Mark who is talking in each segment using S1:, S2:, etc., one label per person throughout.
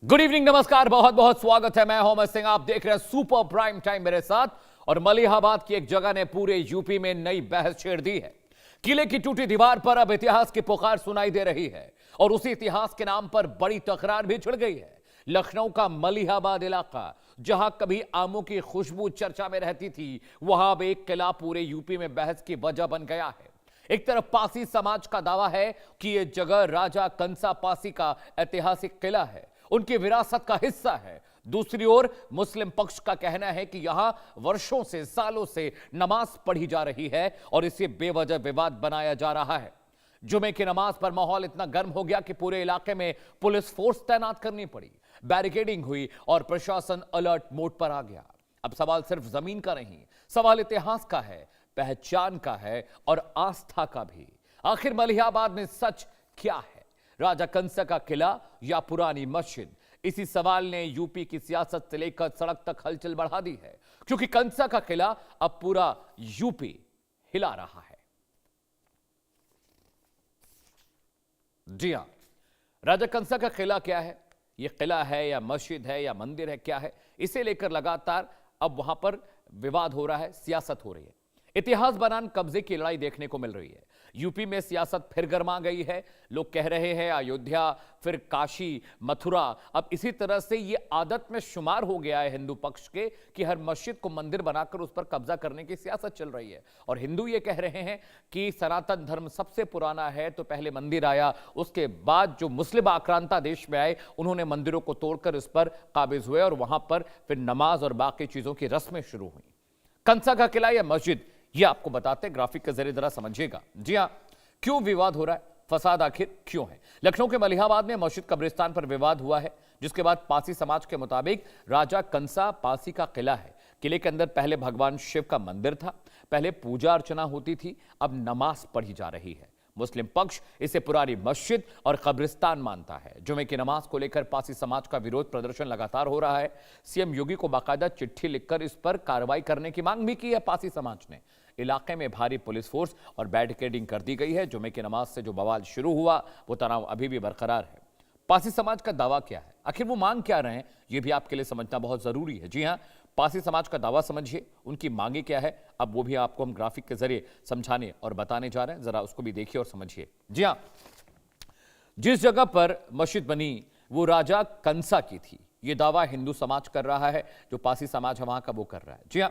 S1: Good evening, नमस्कार, बहुत बहुत स्वागत है। मैं मोहम्मद सिंह, आप देख रहे हैं सुपर प्राइम टाइम मेरे साथ। और मलिहाबाद की एक जगह ने पूरे यूपी में नई बहस छेड़ दी है। किले की टूटी दीवार पर अब इतिहास की पुकार सुनाई दे रही है और उसी इतिहास के नाम पर बड़ी तकरार भी छिड़ गई है। लखनऊ का मलिहाबाद इलाका, जहां कभी आमों की खुशबू चर्चा में रहती थी, वहां अब एक किला पूरे यूपी में बहस की वजह बन गया है। एक तरफ पासी समाज का दावा है कि यह जगह राजा कंसा पासी का ऐतिहासिक किला है, उनकी विरासत का हिस्सा है। दूसरी ओर मुस्लिम पक्ष का कहना है कि यहां वर्षों से, सालों से नमाज पढ़ी जा रही है और इसे बेवजह विवाद बनाया जा रहा है। जुमे की नमाज पर माहौल इतना गर्म हो गया कि पूरे इलाके में पुलिस फोर्स तैनात करनी पड़ी, बैरिकेडिंग हुई और प्रशासन अलर्ट मोड पर आ गया। अब सवाल सिर्फ जमीन का नहीं, सवाल इतिहास का है, पहचान का है और आस्था का भी। आखिर मलिहाबाद में सच क्या है, राजा कंसा का किला या पुरानी मस्जिद? इसी सवाल ने यूपी की सियासत से लेकर सड़क तक हलचल बढ़ा दी है, क्योंकि कंसा का किला अब पूरा यूपी हिला रहा है। जी हां, राजा कंसा का किला क्या है? यह किला है या मस्जिद है या मंदिर है, क्या है? इसे लेकर लगातार अब वहां पर विवाद हो रहा है, सियासत हो रही है। इतिहास बनाम कब्जे की लड़ाई देखने को मिल रही है। यूपी में सियासत फिर गर्मा गई है। लोग कह रहे हैं अयोध्या, फिर काशी, मथुरा। अब इसी तरह से ये आदत में शुमार हो गया है हिंदू पक्ष के कि हर मस्जिद को मंदिर बनाकर उस पर कब्जा करने की सियासत चल रही है। और हिंदू ये कह रहे हैं कि सनातन धर्म सबसे पुराना है, तो पहले मंदिर आया, उसके बाद जो मुस्लिम आक्रांता देश में आए, उन्होंने मंदिरों को तोड़कर इस पर काबिज हुए और वहां पर फिर नमाज और बाकी चीजों की रस्में शुरू हुई। कंसा का किला या मस्जिद, ये आपको बताते हैं, ग्राफिक के जरिए जरा समझिएगा। जी हां, क्यों विवाद हो रहा है, फसाद आखिर क्यों है? लखनऊ के मलिहाबाद में मस्जिद कब्रिस्तान पर विवाद हुआ है, जिसके बाद पासी समाज के मुताबिक राजा कंसा पासी का किला है। किले के अंदर पहले भगवान शिव का मंदिर था, पहले पूजा अर्चना होती थी, अब नमाज पढ़ी जा रही है। मुस्लिम पक्ष इसे पुरानी मस्जिद और कब्रिस्तान मानता है। जुमे की नमाज को लेकर पासी समाज का विरोध प्रदर्शन लगातार हो रहा है। सीएम योगी को बाकायदा चिट्ठी लिखकर इस पर कार्रवाई करने की मांग भी की है पासी समाज ने। इलाके में भारी पुलिस फोर्स और बैरिकेडिंग कर दी गई है। जुमे की नमाज से जो बवाल शुरू हुआ, वो तनाव अभी भी बरकरार है। पासी समाज का दावा क्या है, आखिर वो मांग क्या रहे हैं, ये भी आपके लिए समझना बहुत जरूरी है। जी हां, पासी समाज का दावा समझिए, उनकी मांगे क्या है, अब वो भी आपको हम ग्राफिक के जरिए समझाने और बताने जा रहे हैं। जरा उसको भी देखिए और समझिए। जी हां, जिस जगह पर मस्जिद बनी वो राजा कंसा की थी, ये दावा हिंदू समाज कर रहा है, जो पासी समाज है वहां का वो कर रहा है। जी हां,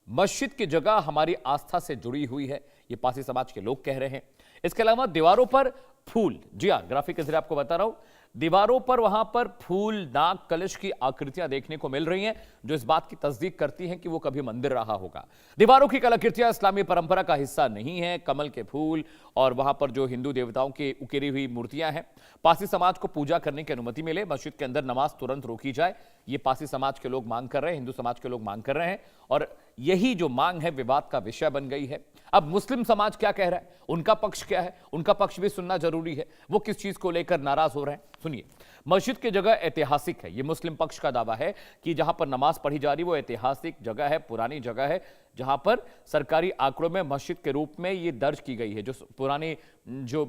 S1: मस्जिद की जगह हमारी आस्था से जुड़ी हुई है, ये पासी समाज के लोग कह रहे हैं। इसके अलावा दीवारों पर फूल, जी हां, ग्राफिक के जरिए आपको बता रहा हूं, दीवारों पर वहां पर फूल, नाग, कलश की आकृतियां देखने को मिल रही हैं, जो इस बात की तस्दीक करती हैं कि वो कभी मंदिर रहा होगा। दीवारों की कलाकृतियां इस्लामी परंपरा का हिस्सा नहीं है। कमल के फूल और वहां पर जो हिंदू देवताओं की उकेरी हुई मूर्तियां हैं। पासी समाज को पूजा करने की अनुमति मिले, मस्जिद के अंदर नमाज तुरंत रोकी जाए, ये पासी समाज के लोग मांग कर रहे हैं, हिंदू समाज के लोग मांग कर रहे हैं। और यही जो मांग है विवाद का विषय बन गई है। अब मुस्लिम समाज क्या कह रहा है, उनका पक्ष क्या है, उनका पक्ष भी सुनना जरूरी है। वो किस चीज को लेकर नाराज हो रहे हैं, सुनिए। मस्जिद की जगह ऐतिहासिक है, ये मुस्लिम पक्ष का दावा है कि जहां पर नमाज पढ़ी जा रही वो ऐतिहासिक जगह है, पुरानी जगह है, जहां पर सरकारी आंकड़ों में मस्जिद के रूप में ये दर्ज की गई है। जो पुरानी जो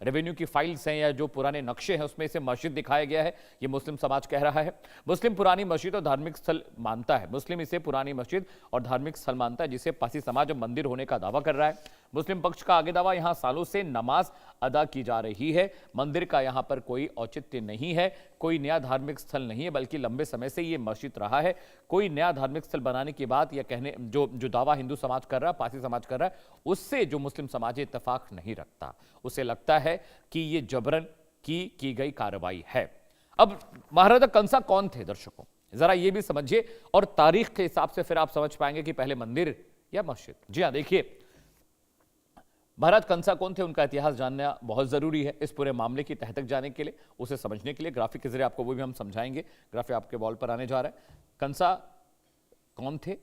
S1: रेवेन्यू की फाइल्स हैं या जो पुराने नक्शे हैं, उसमें इसे मस्जिद दिखाया गया है, ये मुस्लिम समाज कह रहा है। मुस्लिम पुरानी मस्जिद और धार्मिक स्थल मानता है, मुस्लिम इसे पुरानी मस्जिद और धार्मिक स्थल मानता है, जिसे पासी समाज मंदिर होने का दावा कर रहा है। मुस्लिम पक्ष का आगे दावा, यहां सालों से नमाज अदा की जा रही है, मंदिर का यहां पर कोई औचित्य नहीं है, कोई नया धार्मिक स्थल नहीं है, बल्कि लंबे समय से यह मस्जिद रहा है। कोई नया धार्मिक स्थल बनाने की बात या कहने जो दावा हिंदू समाज कर रहा है, पासी समाज कर रहा है, उससे जो मुस्लिम समाज इत्तेफाक नहीं रखता। उसे लगता है कि यह जबरन की गई कार्रवाई है। अब महाराजा कंसा कौन थे, दर्शकों जरा ये भी समझिए, और तारीख के हिसाब से फिर आप समझ पाएंगे कि पहले मंदिर या मस्जिद। जी हां, देखिए, महाराज कंसा कौन थे, उनका इतिहास जानना बहुत जरूरी है इस पूरे मामले की तह तक जाने के लिए, उसे समझने के लिए। ग्राफिक के जरिए आपको वो भी हम समझाएंगे। ग्राफिक आपके वॉल पर आने जा रहा है। कंसा कौन थे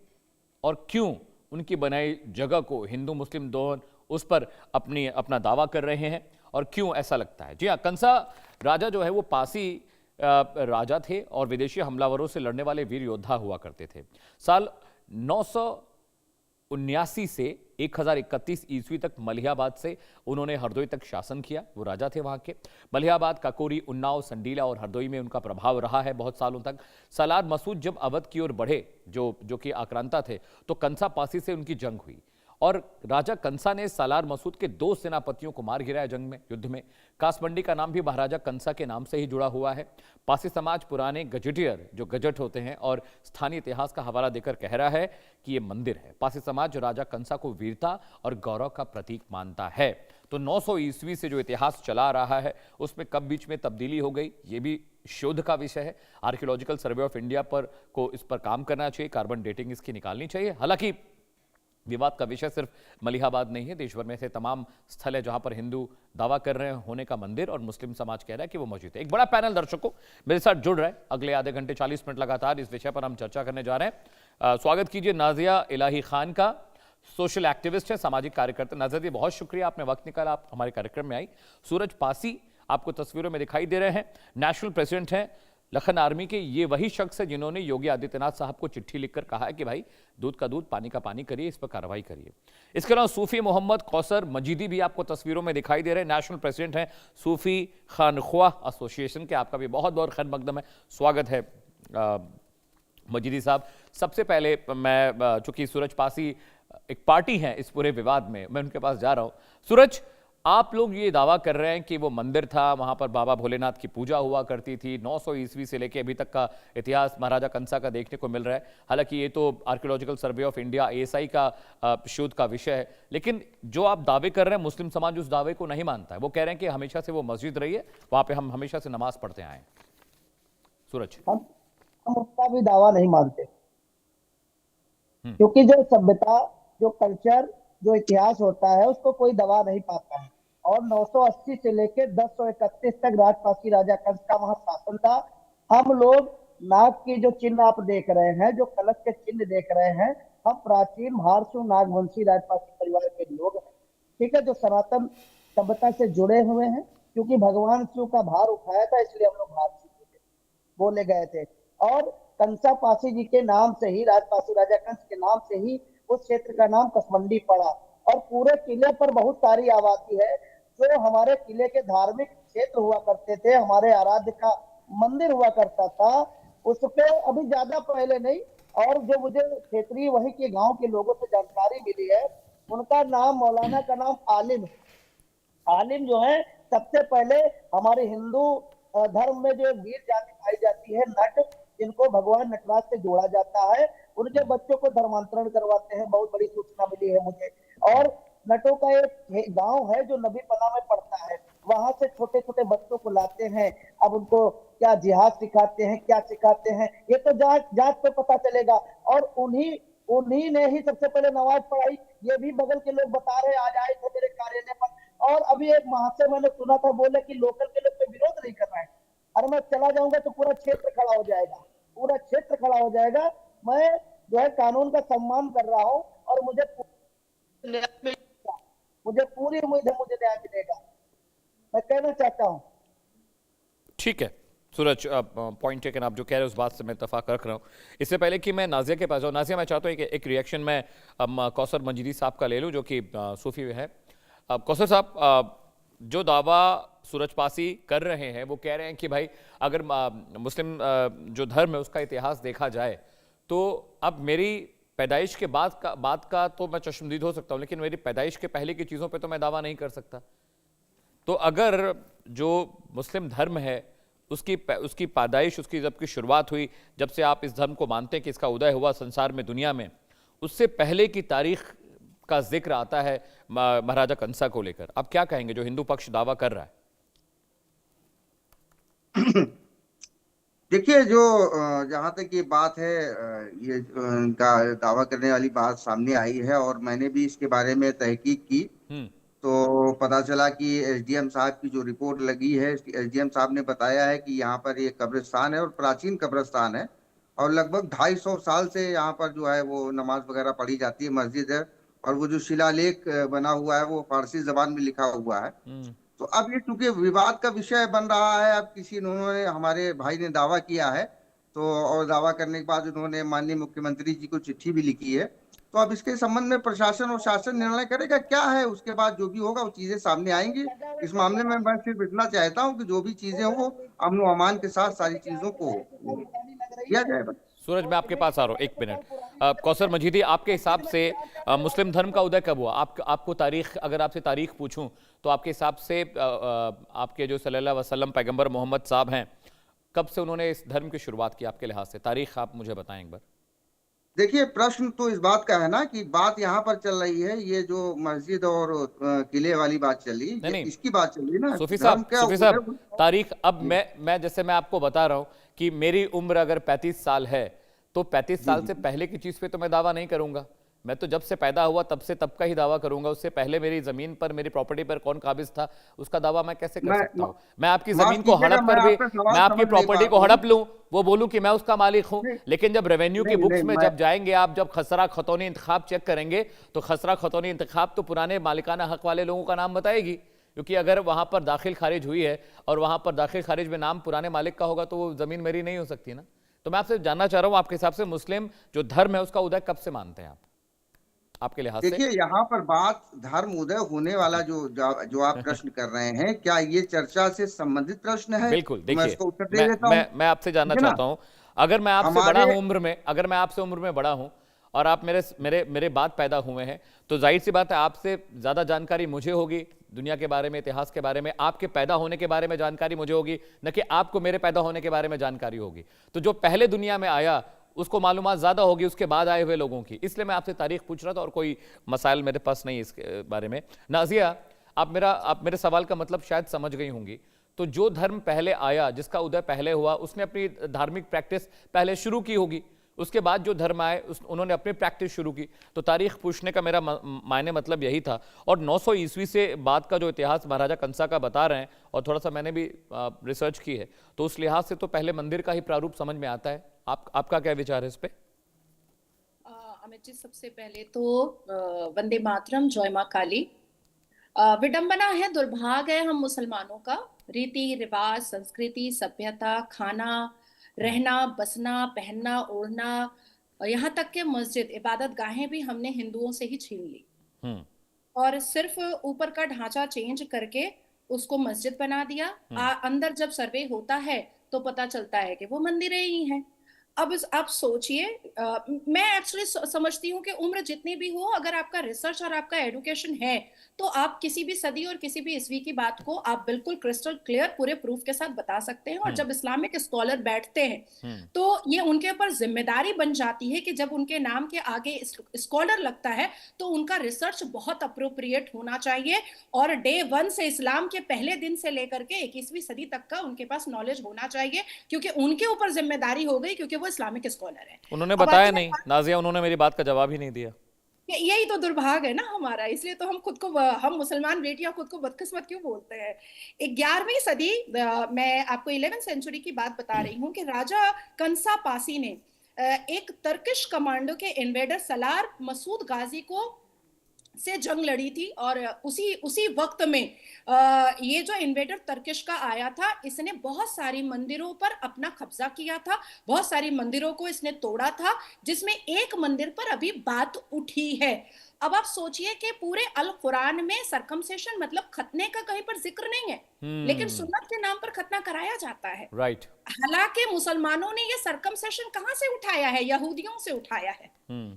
S1: और क्यों उनकी बनाई जगह को हिंदू मुस्लिम दोनों उस पर अपना दावा कर रहे हैं और क्यों ऐसा लगता है? जी हाँ, कंसा राजा जो है वो पासी राजा थे और विदेशी हमलावरों से लड़ने वाले वीर योद्धा हुआ करते थे। साल 900 1979 से 1031 ईस्वी तक मलिहाबाद से उन्होंने हरदोई तक शासन किया। वो राजा थे वहां के। मलिहाबाद, काकोरी, उन्नाव, संडीला और हरदोई में उनका प्रभाव रहा है बहुत सालों तक। सलार मसूद जब अवध की ओर बढ़े, जो कि आक्रांता थे, तो कंसा पासी से उनकी जंग हुई और राजा कंसा ने सालार मसूद के 2 सेनापतियों को मार गिराया जंग में, युद्ध में। कासमंडी का नाम भी महाराजा कंसा के नाम से ही जुड़ा हुआ है। पासी समाज पुराने गजेटियर, जो गजट होते हैं, और स्थानीय इतिहास का हवाला देकर कह रहा है कि यह मंदिर है। पासी समाज राजा कंसा को वीरता और गौरव का प्रतीक मानता है। तो 900 ईस्वी से जो इतिहास चला रहा है, उसमें कब बीच में तब्दीली हो गई, ये भी शोध का विषय है। आर्कियोलॉजिकल सर्वे ऑफ इंडिया को इस पर काम करना चाहिए, कार्बन डेटिंग इसकी निकालनी चाहिए। हालांकि विवाद का विषय सिर्फ मलिहाबाद नहीं है, देश भर में से तमाम स्थल है जहां पर हिंदू दावा कर रहे हैं होने का मंदिर, और मुस्लिम समाज कह रहा है कि वो मौजूद है। एक बड़ा पैनल दर्शकों मेरे साथ जुड़ रहा है। अगले आधे घंटे 40 मिनट लगातार इस विषय पर हम चर्चा करने जा रहे हैं। स्वागत कीजिए नाजिया इलाही खान का, सोशल एक्टिविस्ट है, सामाजिक कार्यकर्ता। नाजिया जी, बहुत शुक्रिया, आपने वक्त निकाला, आप हमारे कार्यक्रम में आई। सूरज पासी आपको तस्वीरों में दिखाई दे रहे हैं, नेशनल प्रेसिडेंट हैं लखन आर्मी के। ये वही शख्स है जिन्होंने योगी आदित्यनाथ साहब को चिट्ठी लिखकर कहा है कि भाई दूध का दूध, पानी का पानी करिए, इस पर कार्रवाई करिए। इसके अलावा सूफी मोहम्मद कौसर मजीदी भी आपको तस्वीरों में दिखाई दे रहे हैं, नेशनल प्रेसिडेंट हैं सूफी खानख्वाह एसोसिएशन के। आपका भी बहुत बहुत खैर मकदम है, स्वागत है मजीदी साहब। सबसे पहले मैं, चूंकि सूरज पासी एक पार्टी है इस पूरे विवाद में, मैं उनके पास जा रहा हूं। सूरज, आप लोग ये दावा कर रहे हैं कि वो मंदिर था, वहां पर बाबा भोलेनाथ की पूजा हुआ करती थी। 900 ईस्वी से लेकर अभी तक का इतिहास महाराजा कंसा का देखने को मिल रहा है। हालांकि ये तो archaeological survey of India ASI का शोध का विषय है, लेकिन जो आप दावे कर रहे हैं, मुस्लिम समाज उस दावे को नहीं मानता है। वो कह रहे हैं कि हमेशा से वो मस्जिद रही है, वहां पर हम हमेशा से नमाज पढ़ते आए। सूरज,
S2: हम उसका भी दावा नहीं मानते, क्योंकि जो सभ्यता, जो कल्चर, जो इतिहास होता है, उसको कोई दबा नहीं पाता है। और 980 से लेकर 1031 तक राजपासी राजा कंस का वहां शासन था। हम लोग नाग की जो चिन्ह आप देख रहे हैं, जो कलश के चिन्ह देख रहे हैं, हम प्राचीन महारसु नागवंशी राजपासी परिवार के लोग हैं, ठीक है, जो सनातन सभ्यता से जुड़े हुए हैं। क्योंकि भगवान शिव का भार उठाया था, इसलिए हम लोग भारतीय बोले गए थे। और कंसा पासी जी के नाम से ही, राजपासी राजा कंस के नाम से ही उस क्षेत्र का नाम कसमंडी पड़ा। और पूरे किले पर बहुत सारी आबादी है। जो हमारे किले के धार्मिक क्षेत्र हुआ करते थे, हमारे आराध्य का मंदिर हुआ करता था, उस पे अभी ज्यादा पहले नहीं, और जो मुझे क्षेत्रीय वही के गांव के लोगों से जानकारी मिली है, उनका नाम, मौलाना का नाम आलिम आलिम जो है, सबसे पहले हमारे हिंदू धर्म में जो वीर जाति पाई जाती है, नट, जिनको भगवान नटराज से जोड़ा जाता है, उनके बच्चों को धर्मांतरण करवाते हैं। बहुत बड़ी सूचना मिली है मुझे। और नटों का एक गांव है जो नबी पना में पड़ता है, वहां से छोटे छोटे बच्चों को लाते हैं। अब उनको क्या जिहाद सिखाते हैं, क्या सिखाते हैं, ये तो जांच जांच पे पता चलेगा। और उन्हीं उन्हीं ने ही सबसे पहले नमाज पढ़ाई। ये भी बगल के लोग बता रहे, आज आए थे मेरे कार्यालय पर। और अभी एक महाशय मैंने सुना था, बोले कि लोकल के लोग तो विरोध नहीं कर रहे हैं। अरे मैं चला जाऊंगा तो पूरा क्षेत्र खड़ा हो जाएगा, पूरा क्षेत्र खड़ा हो जाएगा। मैं जो है कानून का सम्मान कर रहा हूँ, और मुझे पूरी उम्मीद है मुझे न्याय मिलेगा। मैं कहना चाहता हूँ।
S1: ठीक है सूरज, पॉइंट टेकन। आप जो कह रहे हैं उस बात से मैं इत्तेफाक रख रहा हूँ। इससे पहले कि मैं नाजिया के पास जाऊँ, नाजिया, मैं चाहता हूँ कि एक रिएक्शन मैं कौसर मजीदी साहब का ले लूँ, जो कि सूफी है। कौसर साहब, जो दावा सूरज पासी कर रहे हैं, वो कह रहे हैं कि भाई अगर मुस्लिम जो धर्म है उसका इतिहास देखा जाए, तो अब मेरी पैदाइश के बाद का तो मैं चश्मदीद हो सकता हूँ, लेकिन मेरी पैदाइश के पहले की चीज़ों पे तो मैं दावा नहीं कर सकता। तो अगर जो मुस्लिम धर्म है उसकी पैदाइश, उसकी जब की शुरुआत हुई, जब से आप इस धर्म को मानते हैं कि इसका उदय हुआ संसार में, दुनिया में, उससे पहले की तारीख का जिक्र आता है महाराजा कंसा को लेकर। आप क्या कहेंगे जो हिंदू पक्ष दावा कर रहा है?
S3: देखिए, जो जहाँ तक ये बात है, ये दावा करने वाली बात सामने आई है, और मैंने भी इसके बारे में तहकीक की, तो पता चला कि SDM साहब की जो रिपोर्ट लगी है, SDM साहब ने बताया है कि यहाँ पर ये कब्रिस्तान है और प्राचीन कब्रिस्तान है, और लगभग 250 साल से यहाँ पर जो है वो नमाज वगैरह पढ़ी जाती है, मस्जिद है। और वो जो शिलालेख बना हुआ है वो फारसी जबान में लिखा हुआ है। तो अब ये चूंकि विवाद का विषय बन रहा है, अब उन्होंने, हमारे भाई ने दावा किया है, तो और दावा करने के बाद उन्होंने माननीय मुख्यमंत्री जी को चिट्ठी भी लिखी है। तो अब इसके संबंध में प्रशासन और शासन निर्णय करेगा क्या है, उसके बाद जो भी होगा वो चीजें सामने आएंगी। इस मामले में मैं सिर्फ इतना चाहता हूँ कि जो भी चीजें हो वो अमन व अमान के साथ सारी चीजों को किया जाए बस।
S1: सूरज, मैं आपके पास आ रहा हूँ, एक मिनट। कौसर मजीदी, आपके हिसाब से मुस्लिम धर्म का उदय कब हुआ? आपको तारीख, अगर आपसे तारीख पूछूं तो आपके हिसाब से आपके जो सल्लल्लाहु अलैहि वसल्लम पैगंबर मोहम्मद साहब हैं, कब से उन्होंने इस धर्म की शुरुआत की आपके लिहाज से? तारीख आप मुझे बताएं एक बार।
S3: देखिए, प्रश्न तो इस बात का है ना कि बात यहाँ पर चल रही है, ये जो मस्जिद और किले वाली बात चली,
S1: नहीं
S3: ये
S1: नहीं,
S3: इसकी बात चल रही ना,
S1: सूफी
S3: धर्म
S1: साहब,
S3: क्या
S1: सूफी
S3: उधर।
S1: साहब, तारीख अब मैं जैसे मैं आपको बता रहा हूं कि मेरी उम्र अगर 35 साल है तो 35
S3: जी
S1: साल
S3: जी
S1: से पहले की चीज पे तो मैं दावा नहीं करूंगा। मैं तो जब से पैदा हुआ तब से तब का ही दावा करूंगा। उससे पहले मेरी जमीन पर, मेरी प्रॉपर्टी पर कौन काबिज था, उसका दावा मैं कैसे कर
S3: मैं
S1: सकता हूं? मैं आपकी
S3: माफ
S1: जमीन को
S3: कीजिएगा,
S1: हड़प
S3: मैं
S1: कर भी,
S3: आपका
S1: मैं
S3: सवाल
S1: आपकी
S3: समझ नहीं पा
S1: प्रॉपर्टी को
S3: रहा हूँ।
S1: हड़प लूं, वो बोलूं कि मैं उसका मालिक हूं,
S3: नहीं
S1: लेकिन जब रेवेन्यू की
S3: नहीं
S1: बुक्स
S3: नहीं,
S1: में
S3: मैं
S1: जब जाएंगे आप, जब खसरा खतौनी इंतखाब चेक करेंगे तो खसरा खतौनी इंतखाब तो पुराने मालिकाना हक वाले लोगों का नाम बताएगी, क्योंकि अगर वहां पर दाखिल खारिज हुई है और वहां पर दाखिल खारिज में नाम पुराने मालिक का होगा तो वो जमीन मेरी नहीं हो सकती ना। तो मैं आपसे जानना चाह रहा हूं, आपके हिसाब से मुस्लिम जो धर्म है उसका उदय कब से मानते हैं आप, आपके लिहाज से?
S3: देखिए, यहाँ पर बात धर्म उदय होने वाला जो आप प्रश्न कर रहे हैं, क्या ये चर्चा से संबंधित प्रश्न है?
S1: बिल्कुल,
S3: तो मैं
S1: देखिए,
S3: इसको उत्तर दे
S1: मैं
S3: देता हूँ।
S1: मैं मैं आपसे जानना
S3: ठीक है ना।
S1: चाहता हूं, अगर मैं आपसे बड़ा
S3: हमारे
S1: हूं उम्र में, अगर मैं आपसे उम्र में बड़ा हूं और आप मेरे मेरे मेरे बाद पैदा हुए हैं, तो जाहिर सी बात है आपसे ज्यादा जानकारी मुझे होगी दुनिया के बारे में, इतिहास के बारे में। आपके पैदा होने के बारे में जानकारी मुझे होगी, न कि आपको मेरे पैदा होने के बारे में जानकारी होगी। तो जो पहले दुनिया में आया उसको मालूमात ज्यादा होगी उसके बाद आए हुए लोगों की, इसलिए मैं आपसे तारीख पूछ रहा था, और कोई मसाइल मेरे पास नहीं इसके बारे में। नाजिया, आप मेरे सवाल का मतलब शायद समझ गई होंगी। तो जो धर्म पहले आया, जिसका उदय पहले हुआ, उसने अपनी धार्मिक प्रैक्टिस पहले शुरू की होगी, उसके बाद जो धर्म आए उन्होंने अपनी प्रैक्टिस शुरू की। तो तारीख पूछने का मेरा मायने मतलब यही था। और 900 ईस्वी से बाद का जो इतिहास महाराजा कंसा का बता रहे हैं, और थोड़ा सा मैंने भी रिसर्च की है, तो उस लिहाज से तो पहले मंदिर का ही प्रारूप समझ में आता है। आपका क्या विचार है इस पे?
S4: अमित जी, सबसे पहले तो वंदे मातरम, जय मां काली। विडंबना है, दुर्भाग्य है हम मुसलमानों का, रीति रिवाज, संस्कृति, सभ्यता, खाना, रहना, बसना, पहनना, ओढ़ना, यहाँ तक के मस्जिद, इबादत गाहें भी हमने हिंदुओं से ही छीन ली
S1: हम्म
S4: और सिर्फ ऊपर का ढांचा चेंज करके उसको मस्जिद बना दिया। अंदर जब सर्वे होता है तो पता चलता है कि वो मंदिरें ही हैं। अब आप सोचिए, मैं एक्चुअली समझती हूँ कि उम्र जितनी भी हो, अगर आपका रिसर्च और आपका एजुकेशन है तो आप किसी भी सदी और किसी भी ईस्वी की बात को आप बिल्कुल क्रिस्टल क्लियर पूरे प्रूफ के साथ बता सकते हैं। और जब इस्लामिक स्कॉलर बैठते हैं तो ये उनके ऊपर जिम्मेदारी बन जाती है कि जब उनके नाम के आगे स्कॉलर लगता है तो उनका रिसर्च बहुत अप्रोप्रिएट होना चाहिए, और डे वन से, इस्लाम के पहले दिन से लेकर के 21वीं सदी तक का उनके पास नॉलेज होना चाहिए, क्योंकि उनके ऊपर जिम्मेदारी हो गई, क्योंकि वो इस्लामिक स्कॉलर है।
S1: उन्होंने बताया नहीं नाजिया, उन्होंने मेरी बात का जवाब ही नहीं दिया।
S4: यही तो दुर्भाग्य है ना हमारा, इसलिए तो हम खुद को, हम मुसलमान बेटियां खुद को बदकिस्मत क्यों बोलते हैं। 11वीं सदी, मैं आपको 11वीं सेंचुरी की बात बता रही हूँ कि राजा कंसा पासी ने एक तर्किश कमांडो के इन्वेडर सलार मसूद गाजी को से जंग लड़ी थी। और उसी वक्त में ये जो इन्वेडर तर्किश का आया था, इसने बहुत सारी मंदिरों पर अपना कब्जा किया था, बहुत सारी मंदिरों को इसने तोड़ा था, जिसमें एक मंदिर पर अभी बात उठी है। अब आप सोचिए कि पूरे अल कुरान में सरकमसेशन मतलब खतने का कहीं पर जिक्र नहीं है, लेकिन सुन्नत के नाम पर खतना कराया जाता है।
S1: राइट।
S4: हालांकि मुसलमानों ने ये सरकमसेशन कहां से उठाया है? यहूदियों से उठाया है।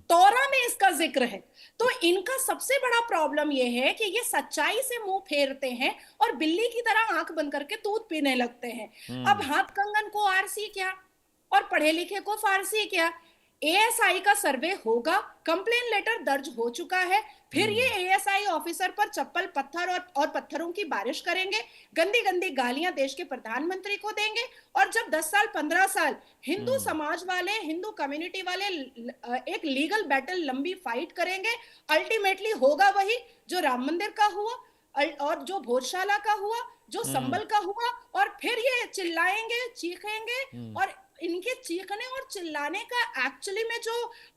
S4: तौरा में इसका जिक्र है। तो इनका सबसे बड़ा प्रॉब्लम ये है कि ये सच्चाई से मुंह फेरते हैं और बिल्ली की तरह आंख बंद करके दूध पीने लगते हैं। अब हाथ कंगन को आरसी क्या और पढ़े लिखे को फारसी क्या? एएसआई का सर्वे होगा, कंप्लेन लेटर दर्ज हो चुका है, फिर ये एएसआई ऑफिसर पर चप्पल, पत्थर और पत्थरों की बारिश करेंगे, गंदी गंदी गालियां देश के प्रधानमंत्री को देंगे। और जब 10 साल 15 साल हिंदू समाज वाले, हिंदू कम्युनिटी वाले एक लीगल बैटल, लंबी फाइट करेंगे, अल्टीमेटली होगा वही जो राम मंदिर का हुआ और जो भोजशाला का हुआ, जो संबल का हुआ। और फिर ये चिल्लाएंगे, चीखेंगे, और इनके चीखने और चिल्लाने का एक्चुअली में जो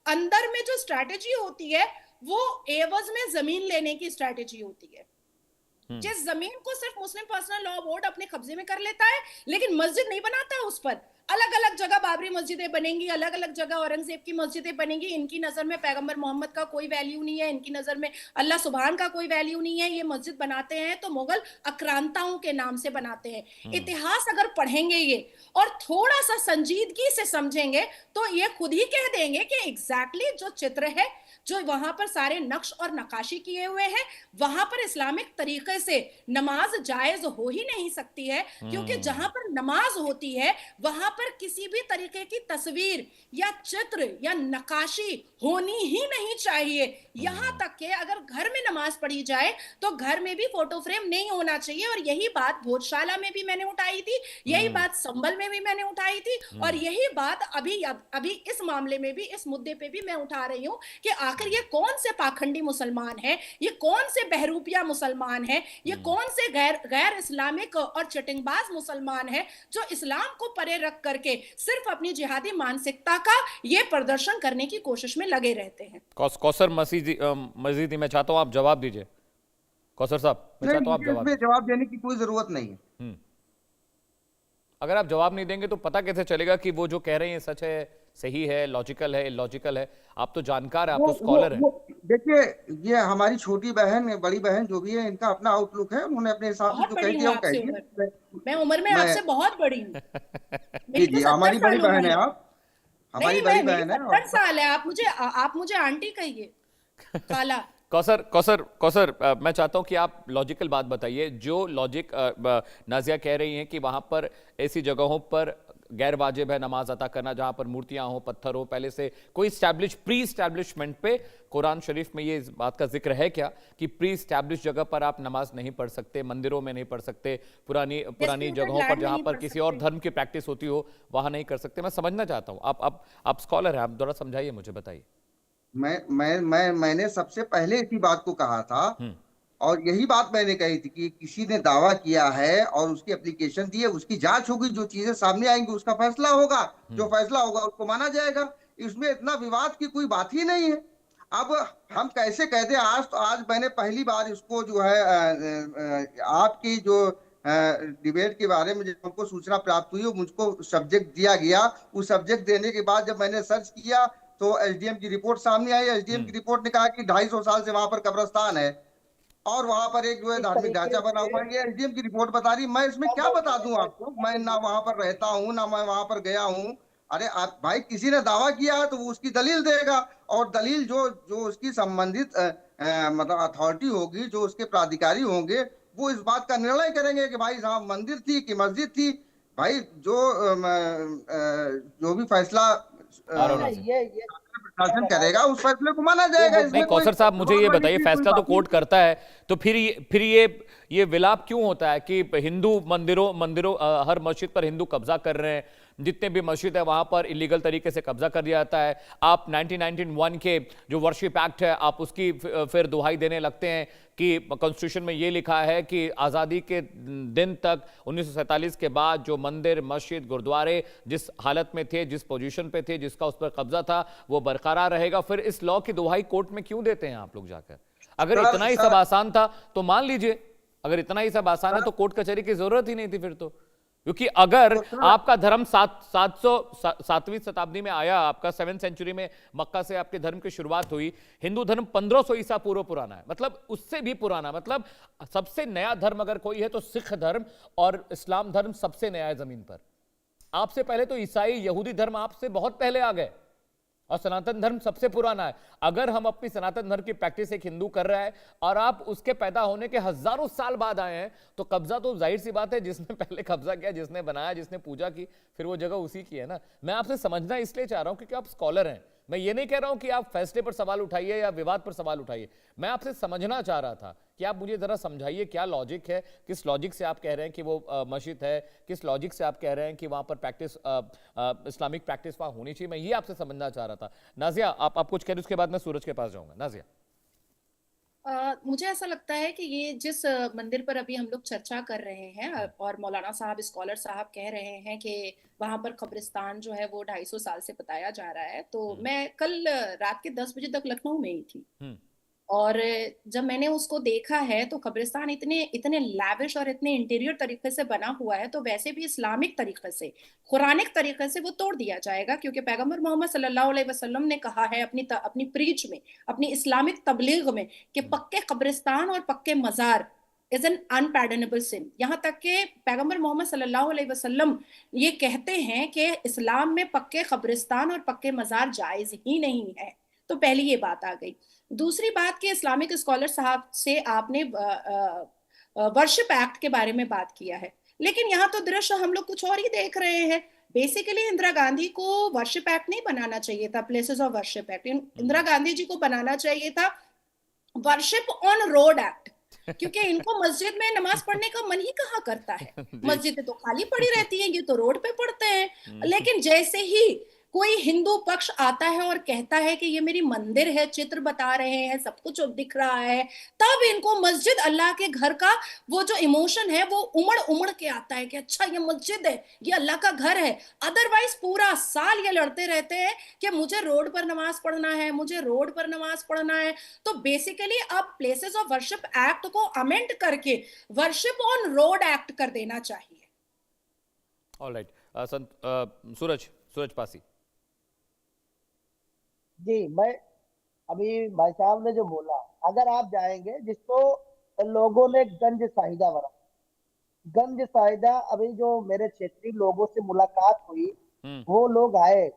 S4: अंदर में जो स्ट्रैटेजी होती है, वो एवज में जमीन लेने की स्ट्रैटेजी होती है। जिस जमीन को सिर्फ मुस्लिम पर्सनल लॉ बोर्ड अपने कब्जे में कर लेता है, लेकिन मस्जिद नहीं बनाता उस पर, अलग अलग जगह बाबरी मस्जिदें बनेंगी, अलग अलग जगह औरंगजेब की मस्जिदें बनेंगी। इनकी नजर में पैगंबर मोहम्मद का कोई वैल्यू नहीं है, इनकी नजर में अल्लाह सुबहान का कोई वैल्यू नहीं है। ये मस्जिद बनाते हैं तो मुगल आक्रांताओं के नाम से बनाते हैं। इतिहास अगर पढ़ेंगे ये और थोड़ा सा संजीदगी से समझेंगे तो ये खुद ही कह देंगे कि एग्जैक्टली जो चित्र है, जो वहां पर सारे नक्श और नकाशी किए हुए हैं, वहां पर इस्लामिक तरीके से नमाज जायज हो ही नहीं सकती है। क्योंकि जहां पर नमाज होती है वहां पर किसी भी तरीके की तस्वीर या चित्र या नकाशी होनी ही नहीं चाहिए। यहां तक कि अगर घर में नमाज पढ़ी जाए तो घर में भी फोटो फ्रेम नहीं होना चाहिए। और यही बात भोजशाला में भी मैंने उठाई थी, यही बात संभल में भी मैंने उठाई थी, और यही बात अभी इस मामले में भी, इस मुद्दे पे भी मैं उठा रही हूं कि आखिर ये कौन से पाखंडी मुसलमान हैं, ये कौन से बहरूपिया मुसलमान हैं, ये कौन से गैर इस्लामिक और चटिंगबाज मुसलमान हैं जो इस्लाम को परे रख करके सिर्फ अपनी जिहादी मानसिकता का ये प्रदर्शन करने की कोशिश में लगे रहते हैं।
S1: कौसर मजीदी मैं चाहता हूं आप जवाब दीजिए। कौसर साहब, मैं चाहता हूं आप जवाब
S3: इसमें जवाब देने की कोई जरूरत नहीं है।
S1: अगर आप जवाब नहीं देंगे तो पता कैसे चलेगा कि वो जो कह रहे हैं सच है, सही है, लॉजिकल है, इलॉजिकल है? आप तो जानकार है, आप तो स्कॉलर हैं।
S3: देखिए, ये हमारी छोटी बहन, बड़ी बहन जो भी है, इनका अपना आउटलुक है, उन्होंने अपने हिसाब से जो कह दिया वो कह दिया।
S4: मैं उम्र में आपसे बहुत बड़ी हूँ।
S3: जी जी, हमारी बड़ी बहन है आप, हमारी बड़ी बहन है।
S4: 70 साल है। आप मुझे आंटी कहिए, खाला।
S1: कौसर, मैं चाहता हूं कि आप लॉजिकल बात बताइए। जो लॉजिक नाजिया कह रही हैं कि वहां पर ऐसी जगहों पर गैर वाजिब है नमाज अता करना जहां पर मूर्तियां हो, पत्थर हो, पहले से कोई प्री स्टैब्लिशमेंट पे कुरान शरीफ में ये इस बात का जिक्र है क्या कि प्री स्टैब्लिश जगह पर आप नमाज नहीं पढ़ सकते, मंदिरों में नहीं पढ़ सकते, पुरानी जगहों पर जहां पर किसी और धर्म की प्रैक्टिस होती हो वहां नहीं कर सकते? मैं समझना चाहता हूं, आप स्कॉलर हैं, आप थोड़ा समझाइए मुझे, बताइए।
S3: मैंने सबसे पहले इसी बात को कहा था, और यही बात मैंने कही थी कि किसी ने दावा किया है और उसकी एप्लीकेशन दी है, उसकी जांच होगी, जो चीजें सामने आएंगी उसका फैसला होगा, जो फैसला होगा उसको माना जाएगा। इसमें इतना विवाद की कोई बात ही नहीं है। अब हम कैसे कहते हैं, आज मैंने पहली बार इसको जो है आपकी जो डिबेट के बारे में जब हमको सूचना प्राप्त हुई, मुझको सब्जेक्ट दिया गया। उस सब्जेक्ट देने के बाद जब मैंने सर्च किया तो एसडीएम की रिपोर्ट सामने आई। एसडीएम की रिपोर्ट ने कहा कि 250 साल से वहां पर कब्रिस्तान है और वहां पर एक जो है धार्मिक ढांचा बना हुआ है। ये एसडीएम की रिपोर्ट बता रही। मैं इसमें क्या बता दूं आपको, मैं ना वहां पर रहता हूं ना मैं वहां पर गया हूं। अरे आप भाई, किसी ने दावा किया है तो वो उसकी दलील देगा, और दलील जो उसकी संबंधित मतलब अथॉरिटी होगी, जो उसके प्राधिकारी होंगे, वो इस बात का निर्णय करेंगे कि भाई साहब मंदिर थी कि मस्जिद थी। भाई जो भी फैसला प्रशासन करेगा उस फैसले को माना जाएगा।
S1: नहीं कौसर साहब, मुझे ये बताइए, फैसला तो कोर्ट करता है, तो फिर ये विलाप क्यों होता है कि हिंदू मंदिरों हर मस्जिद पर हिंदू कब्जा कर रहे हैं, जितने भी मस्जिद है वहां पर इलीगल तरीके से कब्जा कर दिया जाता है। आप 1991 के जो वर्शिप एक्ट है आप उसकी फिर दुहाई देने लगते हैं कि कॉन्स्टिट्यूशन में ये लिखा है कि आज़ादी के दिन तक 1947 के बाद जो मंदिर, मस्जिद, गुरुद्वारे जिस हालत में थे, जिस पोजीशन पे थे, जिसका उस पर कब्जा था, वो बरकरार रहेगा। फिर इस लॉ की दुहाई कोर्ट में क्यों देते हैं आप लोग जाकर? अगर इतना ही सब आसान था तो मान लीजिए, अगर इतना ही सब आसान है तो कोर्ट कचहरी की जरूरत ही नहीं थी फिर तो। क्योंकि अगर आपका धर्म 7वीं शताब्दी में आया, आपका 7th सेंचुरी में मक्का से आपके धर्म की शुरुआत हुई, हिंदू धर्म 1500 ईसा पूर्व पुराना है, मतलब उससे भी पुराना, मतलब सबसे नया धर्म अगर कोई है तो सिख धर्म, और इस्लाम धर्म सबसे नया है जमीन पर। आपसे पहले तो ईसाई, यहूदी धर्म आपसे बहुत पहले आ गए, और सनातन धर्म सबसे पुराना है। अगर हम अपनी सनातन धर्म की प्रैक्टिस एक हिंदू कर रहा है और आप उसके पैदा होने के हजारों साल बाद आए हैं, तो कब्जा तो जाहिर सी बात है, जिसने पहले कब्जा किया, जिसने बनाया, जिसने पूजा की, फिर वो जगह उसी की है ना। मैं आपसे समझना इसलिए चाह रहा हूं क्योंकि आप स्कॉलर हैं। मैं ये नहीं कह रहा हूं कि आप फैसले पर सवाल उठाइए या विवाद पर सवाल उठाइए, मैं आपसे समझना चाह रहा था कि आप मुझे जरा समझाइए क्या लॉजिक है, किस लॉजिक से आप कह रहे हैं कि वो मस्जिद है, किस लॉजिक से आप कह रहे हैं कि वहां पर प्रैक्टिस इस्लामिक प्रैक्टिस वहां होनी चाहिए। मैं ये आपसे समझना चाह रहा था। नाजिया, आप कुछ कह रहे, उसके बाद मैं सूरज के पास जाऊंगा। नाजिया,
S4: मुझे ऐसा लगता है कि ये जिस मंदिर पर अभी हम लोग चर्चा कर रहे हैं और मौलाना साहब, स्कॉलर साहब कह रहे हैं कि वहां पर कब्रिस्तान जो है वो 250 साल से बताया जा रहा है, तो मैं कल रात के 10 बजे तक लखनऊ में ही थी। और जब मैंने उसको देखा है तो कब्रिस्तान इतने इतने लैविश और इतने इंटीरियर तरीके से बना हुआ है, तो वैसे भी इस्लामिक तरीके से, कुरानिक तरीके से वो तोड़ दिया जाएगा, क्योंकि पैगंबर मोहम्मद सल्लल्लाहु अलैहि वसल्लम ने कहा है अपनी प्रीच में, अपनी इस्लामिक तबलीग में, कि पक्के कब्रिस्तान और पक्के मजार इज एन अनपैर्डनेबल सिन। यहाँ तक कि पैगंबर मोहम्मद सल्लल्लाहु अलैहि वसल्लम ये कहते हैं कि इस्लाम में पक्के कब्रिस्तान और पक्के मजार जायज ही नहीं है। तो पहली ये बात आ गई। दूसरी बात कि इस्लामिक स्कॉलर साहब से आपने वर्शिप एक्ट के बारे में बात किया है, लेकिन यहाँ तो दृश्य हम लोग कुछ और ही देख रहे हैं। बेसिकली इंदिरा गांधी को वर्शिप एक्ट नहीं बनाना चाहिए था, places of worship act. Indira Gandhi ji को बनाना चाहिए था वर्शिप ऑन रोड एक्ट, क्योंकि इनको मस्जिद में नमाज पढ़ने का मन ही कहाँ करता है। मस्जिदें तो खाली पड़ी रहती हैं, ये तो रोड पे पढ़ते हैं। लेकिन जैसे ही कोई हिंदू पक्ष आता है और कहता है कि ये मेरी मंदिर है, चित्र बता रहे हैं, सब कुछ दिख रहा है, तब इनको मस्जिद, अल्लाह के घर का वो जो इमोशन है वो उमड़ उमड़ के आता है कि अच्छा ये मस्जिद है, ये अल्लाह का घर है। अदरवाइज पूरा साल ये लड़ते रहते हैं कि मुझे रोड पर नमाज पढ़ना है, मुझे रोड पर नमाज पढ़ना है। तो बेसिकली अब प्लेसेस ऑफ वर्शिप एक्ट को अमेंड करके वर्शिप ऑन रोड एक्ट कर देना चाहिए।
S1: ऑलराइट, सूरज पासी।
S2: जी, मैं अभी भाई साहब ने जो बोला, अगर आप जाएंगे, जिसको लोगों ने गंज साहिदा बना, गंज साहिदा, अभी जो मेरे क्षेत्रीय लोगों से मुलाकात हुई, वो लोग आए,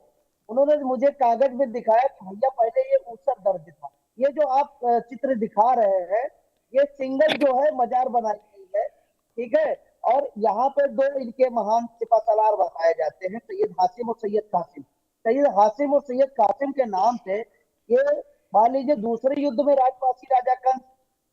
S2: उन्होंने मुझे कागज में दिखाया कि भैया पहले ये ऊसर दर्ज था, ये जो आप चित्र दिखा रहे हैं ये सिंगल जो है मजार बनाई गई है, ठीक है। और यहाँ पे दो इनके महान सिपहसालार बताए जाते हैं, सैयद हासिम और सैयद कासिम। सैयद हासिम और सैयद कासिम के नाम से ये, मान लीजिए दूसरे युद्ध में राजपासी राजा कंस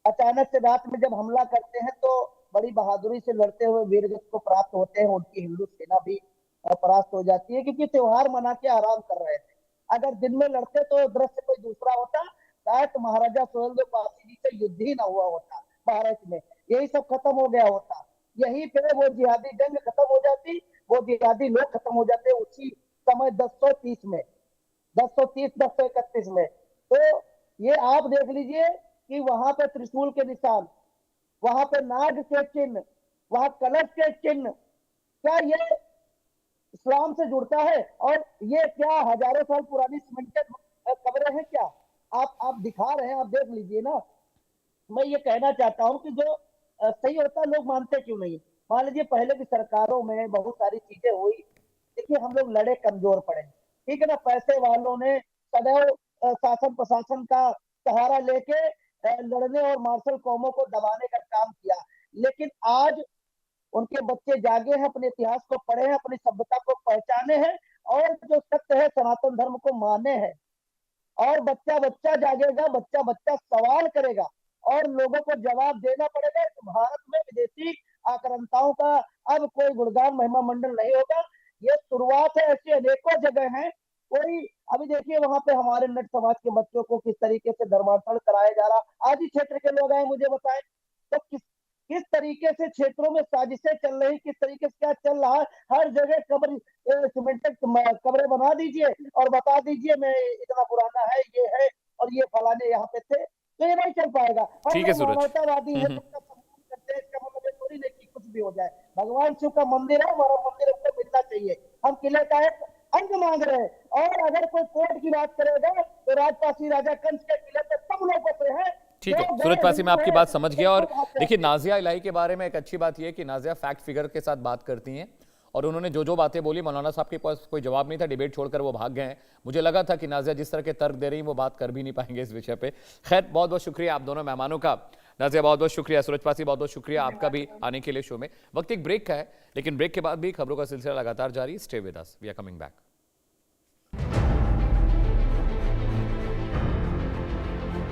S2: अचानक से रात में जब हमला करते हैं तो बड़ी बहादुरी से लड़ते हुए वीरगति को प्राप्त होते हैं, उनकी हिंदू सेना भी परास्त हो जाती है, क्योंकि त्योहार मना के आराम कर रहे थे। अगर दिन में लड़ते तो दृश्य कोई दूसरा होता, शायद महाराजा सुहेलदेव पासी जी से युद्ध ही ना हुआ होता भारत में, यही सब खत्म हो गया होता, यहीं पे वो जिहादी जंग खत्म हो जाती, वो जिहादी लोग खत्म हो जाते उसी समय 1030 में, 1031 में। तो ये आप देख लीजिए कि वहां पे त्रिशूल के निशान, वहां पे नाग के चिन्ह, वहां कलश के चिन्ह, क्या ये इस्लाम से जुड़ता है? और ये क्या हजारों साल पुरानी सीमेंटेड कब्रें हैं क्या? आप दिखा रहे हैं, आप देख लीजिए ना। मैं ये कहना चाहता हूं कि जो सही होता है लोग मानते क्यों नहीं? मान लीजिए पहले की सरकारों में बहुत सारी चीजें हुई, देखिए हम लोग लड़े कमजोर पड़े, ठीक है ना। पैसे वालों ने सदैव शासन प्रशासन का सहारा लेके लड़ने और मार्शल कौमों को दबाने का काम किया, लेकिन आज उनके बच्चे जागे हैं, अपने इतिहास को पढ़े हैं, अपनी सभ्यता को पहचाने हैं, और जो सत्य है सनातन धर्म को माने हैं। और बच्चा बच्चा जागेगा, बच्चा बच्चा सवाल करेगा और लोगों को जवाब देना पड़ेगा। भारत में विदेशी आक्रांताओं का अब कोई गुणगान महिमा मंडल नहीं होगा, ये शुरुआत है, ऐसी अनेकों जगह हैं। कोई अभी देखिए वहां पे हमारे नट समाज के बच्चों को किस तरीके से धर्मांतरण कराया जा रहा, आज ही क्षेत्र के लोग आए मुझे बताएं तो किस तरीके से क्षेत्रों में साजिशें चल रही, किस तरीके से क्या चल रहा है। हर जगह कब्र, सीमेंटेड कब्रें बना दीजिए और बता दीजिए मैं इतना पुराना है, ये है और ये फलाने यहाँ पे थे, तो ये नहीं चल पाएगा।
S1: ठीक है सूरज,
S2: मानवतावादी है, इसका मतलब थोड़ी नहीं कि कुछ भी हो जाए। भगवान शिव का मंदिर है, हमारा मंदिर हमको मिलना चाहिए। हम किले का एक अंग मांग रहे हैं, और अगर कोई कोर्ट की बात करेगा तो राजपासी राजा कंस के किले पे सब लोग बसे हैं।
S1: ठीक है सूरज पासी, मैं आपकी बात समझ गया। और देखिए नाजिया इलाही के बारे में एक अच्छी बात यह है कि नाजिया फैक्ट फिगर के साथ बात करती हैं, और उन्होंने जो जो बातें बोली मौलाना साहब के पास कोई जवाब नहीं था, डिबेट छोड़कर वो भाग गए हैं। मुझे लगा था कि नाजिया जिस तरह के तर्क दे रही वो बात कर भी नहीं पाएंगे इस विषय पे। खैर बहुत बहुत शुक्रिया आप दोनों मेहमानों का। नाजिया बहुत बहुत शुक्रिया, सूरज पासी बहुत बहुत शुक्रिया आपका भी आने के लिए शो में। वक्त एक ब्रेक का है, लेकिन ब्रेक के बाद भी खबरों का सिलसिला लगातार जारी। Stay with us, we are coming back.